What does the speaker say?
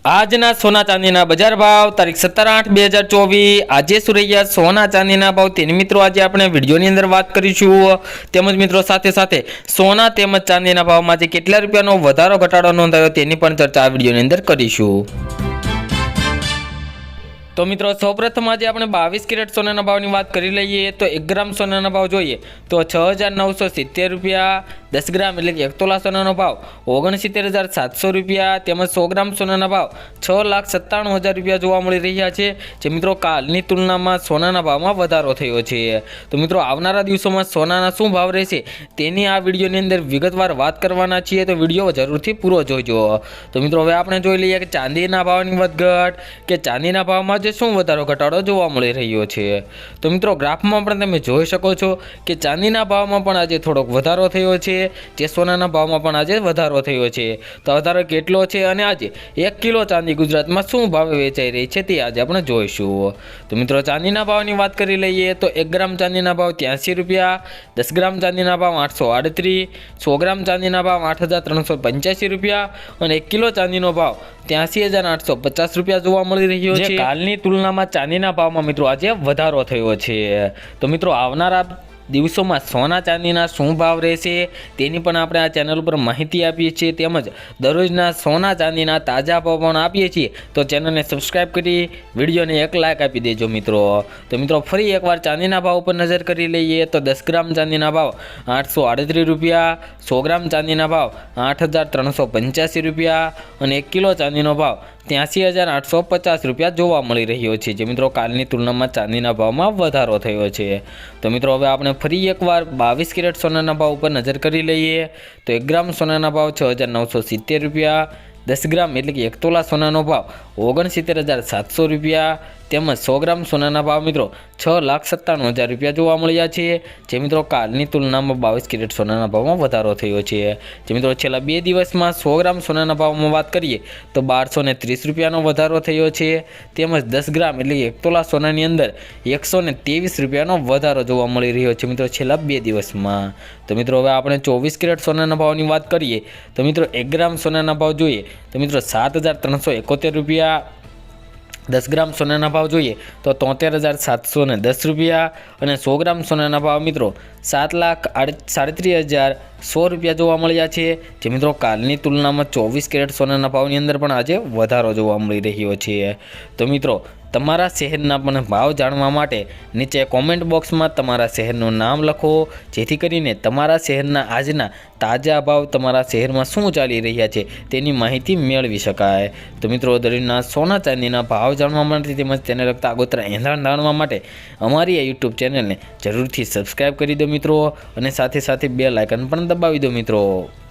આજના સોના ચાંદીના બજાર ભાવ તારીખ 17/8/2024 આજે શું રહ્યા સોના ચાંદીના ભાવ તેની મિત્રો આજે આપણે વિડીયોની અંદર વાત કરીશું। તેમજ મિત્રો સાથે સાથે સોના તેમજ ચાંદીના ભાવમાં જે કેટલા રૂપિયાનો વધારો ઘટાડો નોંધાયો તેની પણ ચર્ચા આ વિડીયોની અંદર કરીશું। तो मित्रों सौप्रथम आज આપણે 22 कैरेट सोना भाव की बात कर लीए तो 1 ग्राम सोना भाव जो तो 6,970 रुपया, 10 ग्राम एटले 1 तोला सोना भाव 69,700 रुपया, तेमज 100 ग्राम सोना भाव 6,97,000 रुपया जोवा मळी रह्या छे। जे मित्रों कालनी तुलना में सोना भाव में वधारो थयो छे। तो मित्रों आवनारा दिवसों में सोना शुं भाव रहेशे तेनी आ विडियोनी अंदर विगतवार बात करवाना छीए, तो विडियो जरूरथी पूरो जोजो। तो मित्रों हवे आपणे जोई लईए कि चांदीना भावनी वधघट के चांदीना भावमां શું વધારો ઘટાડો જોવા મળી રહ્યો છે। તો મિત્રો ગ્રાફમાં પણ તમે જોઈ શકો છો કે ચાંદીના ભાવમાં પણ આજે થોડોક વધારો થયો છે, જે સોનાના ભાવમાં પણ આજે વધારો થયો છે। તો વધારો કેટલો છે અને આજે 1 કિલો ચાંદી ગુજરાતમાં શું ભાવે વેચાઈ રહી છે તે આજે આપણે જોઈશું। તો મિત્રો ચાંદીના ભાવની વાત કરી લઈએ તો 1 ગ્રામ ચાંદીના ભાવ 83 રૂપિયા, 10 ગ્રામ ચાંદીના ભાવ 838, 100 ગ્રામ ચાંદીના ભાવ 8,385 રૂપિયા અને 1 કિલો ચાંદીનો ભાવ 83,850 રૂપિયા જોવા મળી રહ્યો છે। કાલની तुलनामां चांदीना भावमां मित्रों आज वधारो थयो छे। तो मित्रों आवनारा दिवसों में सोना चांदीना शुं भाव रहेशे तेनी पण आपणे आ चेनल पर माहिती आपीए छीए, तेमज दररोजना सोना चांदीना ताजा भाव पण आपीए छीए। तो चेनल ने सब्सक्राइब करी विडियो ने 1 लाइक आपी देजो मित्रों। तो मित्रों फरी एकवार चांदीना भाव पर नजर करी लईए तो 10 ग्राम चांदीना भाव 838 रुपया, 100 ग्राम चांदीना भाव 8,385 रुपया और 1 किलो चांदीनो भाव 83,850 रुपया जोवा मळी रह्यो छे। जे मित्रों कालनी तुलनामां चांदीना भावमां वधारो थयो छे। तो मित्रों हवे आपणे फरी एकवार 22 कैरेट सोनाना भाव पर नजर करी लईए तो 1 ग्राम सोनाना भाव 6,970 रुपया, 10 ग्राम एटले कि 1 तोला सोनानो भाव 69,700 रुपया, तेमज 100 ग्राम सोनाना भाव मित्रों 6,97,000 रुपया जोवा मळ्या छे। जे मित्रों कालनी तुलनामां 22 कैरेट सोनाना भावमां वधारो थयो छे। जे मित्रों छेल्ला 2 दिवसमां 100 ग्राम सोनाना भावमां वात करीए तो 1,230 रुपयानो वधारो थयो छे। तेमज 10 ग्राम एटले 1 तोला सोनानी अंदर 123 रुपयानो वधारो जोवा मळी रह्यो छे मित्रों छेल्ला 2 दिवसमां। तो मित्रों हवे आपणे 24 कैरेट सोनाना भावनी वात करीए तो मित्रों 1 ग्राम सोनाना भाव जोईए तो मित्रों 7,371 रुपया, 10 ग्राम सोना भाव जो तो 73,710 रुपया और 100 ग्राम सोना भाव मित्रों 7,37,100 रुपया जोवा मळ्या छे। जे मित्रों कालनी तुलना में 24 कैरेट सोना भावनी अंदर पण आज वधारो जोवा मळी रह्यो छे। तो मित्रों तमारा शहरना पण भाव जाणवा माटे नीचे कॉमेंट बॉक्स में तमारा शहरनुं नाम लखो, जेथी करीने तमारा शहरना आजना ताजा भाव तमारा शहर में शुं चाली रह्या छे तेनी माहिती मेळवी शकाय। तो मित्रों दररोजना सोना चांदीना भाव जाणवा माटे तेमज तेने लगता आगोतरा एंधाण जाणवा माटे अमारी आ यूट्यूब चेनल ने जरूरथी सब्सक्राइब करी दो मित्रों, अने साथे साथे बेल आइकन पण दबावी दो मित्रों।